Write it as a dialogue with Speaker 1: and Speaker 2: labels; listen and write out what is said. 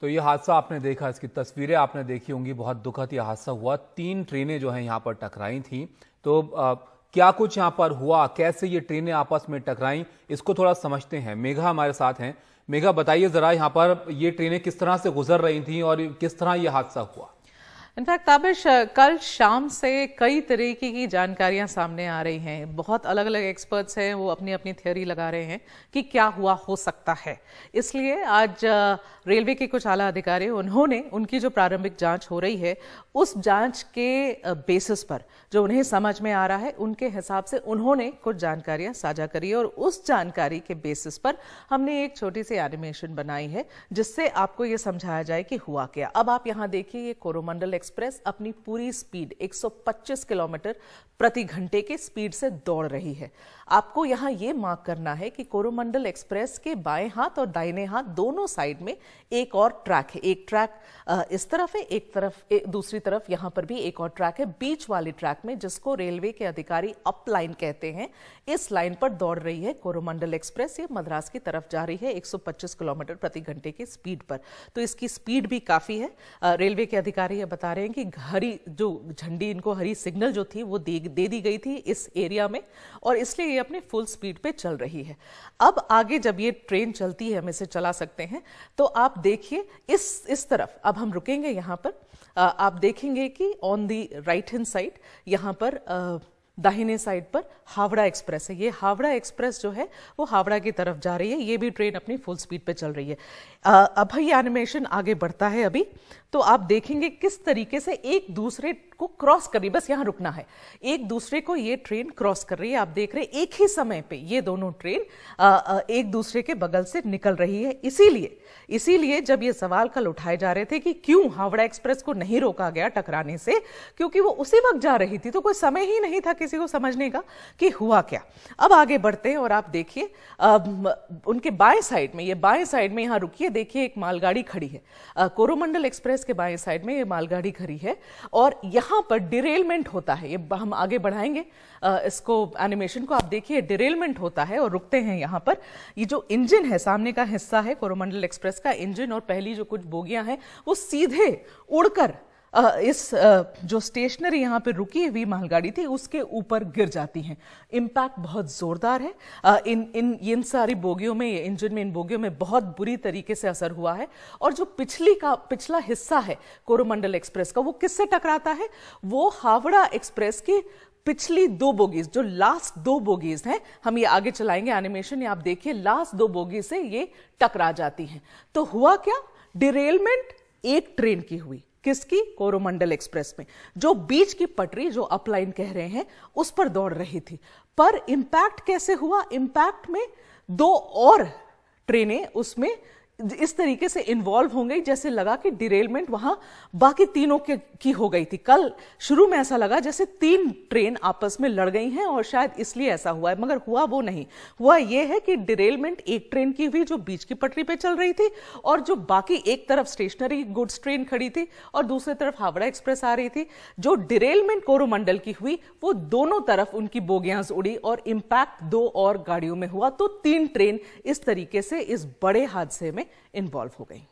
Speaker 1: तो ये हादसा आपने देखा, इसकी तस्वीरें आपने देखी होंगी। बहुत दुखद ये हादसा हुआ। 3 ट्रेनें जो हैं यहाँ पर टकराई थी। तो क्या कुछ यहाँ पर हुआ, कैसे ये ट्रेनें आपस में टकराई, इसको थोड़ा समझते हैं। मेघा हमारे साथ हैं। मेघा, बताइए जरा, यहाँ पर ये ट्रेनें किस तरह से गुजर रही थी और किस तरह ये हादसा हुआ।
Speaker 2: इनफैक्ट ताबिश, कल शाम से कई तरीके की जानकारियां सामने आ रही हैं। बहुत अलग अलग एक्सपर्ट्स हैं, वो अपनी अपनी थ्योरी लगा रहे हैं कि क्या हुआ हो सकता है। इसलिए आज रेलवे के कुछ आला अधिकारी, उन्होंने उनकी जो प्रारंभिक जांच हो रही है, उस जांच के बेसिस पर जो उन्हें समझ में आ रहा है, उनके हिसाब से उन्होंने कुछ जानकारियां साझा करी और उस जानकारी के बेसिस पर हमने एक छोटी सी एनिमेशन बनाई है जिससे आपको ये समझाया जाए कि हुआ क्या। अब आप यहाँ देखिए, ये कोरोमंडल एक्सप्रेस अपनी पूरी स्पीड 125 किलोमीटर प्रति घंटे के स्पीड से दौड़ रही है। आपको यहां यह मार्क करना है कि कोरोमंडल एक्सप्रेस के बाएं हाथ और दाहिने हाथ दोनों साइड में एक और ट्रैक है। एक ट्रैक इस तरफ है, एक तरफ दूसरी तरफ यहां पर भी एक और ट्रैक है। बीच वाले ट्रैक में, जिसको रेलवे के अधिकारी अप लाइन कहते हैं, इस लाइन पर दौड़ रही है कोरोमंडल एक्सप्रेस। ये मद्रास की तरफ जा रही है 125 किलोमीटर प्रति घंटे की स्पीड पर। तो इसकी स्पीड भी काफी है। रेलवे के अधिकारी ये बता रहे हैं कि हरी जो झंडी, इनको हरी सिग्नल जो थी वो दे दी गई थी इस एरिया में, और इसलिए ये अपनी फुल स्पीड पे चल रही है। अब आगे जब ये ट्रेन चलती है, हम इसे चला सकते हैं, तो आप देखिए इस तरफ अब हम रुकेंगे। यहाँ पर आप देखेंगे कि on the right hand side, यहाँ पर दाहिने साइड पर हावड़ा एक्सप्रेस है। ये हावड़ा एक्सप्रेस जो है वो हावड़ा की तरफ जा रही है। ये भी ट्रेन अपनी फुल स्पीड पे चल रही है। अब ये एनिमेशन आगे बढ़ता है अभी, तो आप देखेंगे किस तरीके से एक दूसरे को क्रॉस कर रही है। बस यहां रुकना है। एक दूसरे को ये ट्रेन क्रॉस कर रही है। आप देख रहे हैं एक ही समय पे ये दोनों ट्रेन एक दूसरे के बगल से निकल रही है। इसीलिए जब ये सवाल कल उठाए जा रहे थे कि क्यों हावड़ा एक्सप्रेस को नहीं रोका गया टकराने से, क्योंकि वो उसी वक्त जा रही थी, तो कोई समय ही नहीं था किसी को समझने का कि हुआ क्या। अब आगे बढ़ते हैं और आप देखिए उनके बाएं साइड में, ये बाएं साइड में यहां रुकिए, देखिए एक मालगाड़ी खड़ी है। कोरोमंडल एक्सप्रेस के बाएं साइड में ये मालगाड़ी खड़ी है और यहां पर डिरेलमेंट होता है। ये हम आगे बढ़ाएंगे इसको, एनिमेशन को। आप देखिए डिरेलमेंट होता है और रुकते हैं यहां पर। ये जो इंजन है, सामने का हिस्सा है कोरोमंडल एक्सप्रेस का इंजन, और पहली जो कुछ बोगियां हैं वो सीधे उड़कर इस जो स्टेशनरी यहां पे रुकी हुई मालगाड़ी थी उसके ऊपर गिर जाती हैं। इंपैक्ट बहुत जोरदार है। इन सारी बोगियों में, इंजन में, इन बोगियों में बहुत बुरी तरीके से असर हुआ है। और जो पिछला हिस्सा है कोरोमंडल एक्सप्रेस का, वो किससे टकराता है? वो हावड़ा एक्सप्रेस की पिछली 2 बोगीज, जो लास्ट 2 बोगीज हैं, हम ये आगे चलाएंगे एनिमेशन। आप देखिए लास्ट 2 बोगी से ये टकरा जाती हैं। तो हुआ क्या? डिरेलमेंट एक ट्रेन की हुई। किसकी? कोरोमंडल एक्सप्रेस में, जो बीच की पटरी, जो अपलाइन कह रहे हैं, उस पर दौड़ रही थी। पर इंपैक्ट कैसे हुआ? इंपैक्ट में 2 और ट्रेनें उसमें इस तरीके से इन्वॉल्व हो गई, जैसे लगा कि डिरेलमेंट वहां बाकी तीनों की हो गई थी। कल शुरू में ऐसा लगा जैसे 3 ट्रेन आपस में लड़ गई हैं और शायद इसलिए ऐसा हुआ है, मगर हुआ वो नहीं। हुआ ये है कि डिरेलमेंट एक ट्रेन की हुई जो बीच की पटरी पे चल रही थी, और जो बाकी एक तरफ स्टेशनरी गुड्स ट्रेन खड़ी थी और दूसरी तरफ हावड़ा एक्सप्रेस आ रही थी। जो डिरेलमेंट कोरोमंडल की हुई, वो दोनों तरफ उनकी बोगियां उड़ी और इंपैक्ट 2 और गाड़ियों में हुआ। तो 3 ट्रेन इस तरीके से इस बड़े हादसे में इन्वॉल्व हो गई।